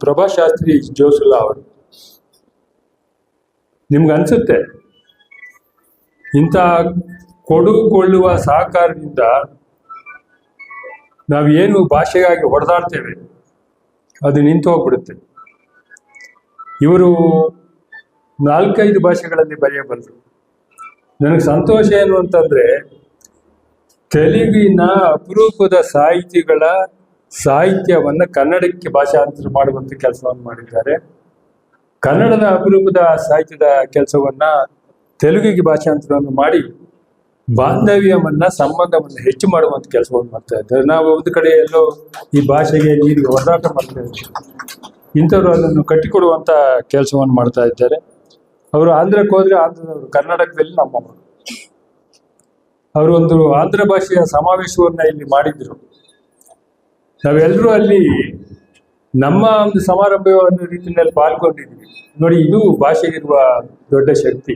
ಪ್ರಭಾಶಾಸ್ತ್ರಿ ಜೋಸುಲ್ಲಾ ಅವರು. ನಿಮ್ಗೆ ಅನ್ಸುತ್ತೆ ಇಂಥ ಕೊಡುಕೊಳ್ಳುವ ಸಹಕಾರದಿಂದ ನಾವೇನು ಭಾಷೆಗಾಗಿ ಹೊಡೆದಾಡ್ತೇವೆ ಅದು ನಿಂತು ಹೋಗ್ಬಿಡುತ್ತೆ. ಇವರು 4-5 ಭಾಷೆಗಳಲ್ಲಿ ಬರೆಯಬಲ್ಲರು. ನನಗೆ ಸಂತೋಷ ಏನು ಅಂತಂದ್ರೆ ತೆಲುಗಿನ ಅಪರೂಪದ ಸಾಹಿತ್ಯವನ್ನು ಕನ್ನಡಕ್ಕೆ ಭಾಷಾಂತರ ಮಾಡುವಂತ ಕೆಲಸವನ್ನು ಮಾಡಿದ್ದಾರೆ. ಕನ್ನಡದ ಅಪರೂಪದ ಸಾಹಿತ್ಯದ ಕೆಲಸವನ್ನ ತೆಲುಗಿಗೆ ಭಾಷಾಂತರವನ್ನು ಮಾಡಿ ಬಾಂಧವ್ಯವನ್ನ ಸಂಬಂಧವನ್ನು ಹೆಚ್ಚು ಮಾಡುವಂತ ಕೆಲಸವನ್ನು ಮಾಡ್ತಾ ಇದ್ದಾರೆ. ನಾವು ಒಂದು ಕಡೆ ಎಲ್ಲೋ ಈ ಭಾಷೆಗೆ ನೀರಿಗೆ ಹೋರಾಟ ಮಾಡ್ತಾ ಇದ್ದೀವಿ, ಇಂಥವ್ರು ಅದನ್ನು ಕಟ್ಟಿಕೊಡುವಂತ ಕೆಲಸವನ್ನು ಮಾಡ್ತಾ ಇದ್ದಾರೆ. ಅವರು ಆಂಧ್ರಕ್ಕೆ ಹೋದ್ರೆ ಆಂಧ್ರದವರು, ಕರ್ನಾಟಕದಲ್ಲಿ ನಮ್ಮವರು. ಅವರು ಒಂದು ಆಂಧ್ರ ಭಾಷೆಯ ಸಮಾವೇಶವನ್ನ ಇಲ್ಲಿ ಮಾಡಿದ್ರು. ನಾವೆಲ್ಲರೂ ಅಲ್ಲಿ ನಮ್ಮ ಒಂದು ಸಮಾರಂಭ ಅನ್ನೋ ರೀತಿಯಲ್ಲಿ ಪಾಲ್ಗೊಂಡಿದ್ವಿ. ನೋಡಿ, ಇದು ಭಾಷೆಗಿರುವ ದೊಡ್ಡ ಶಕ್ತಿ.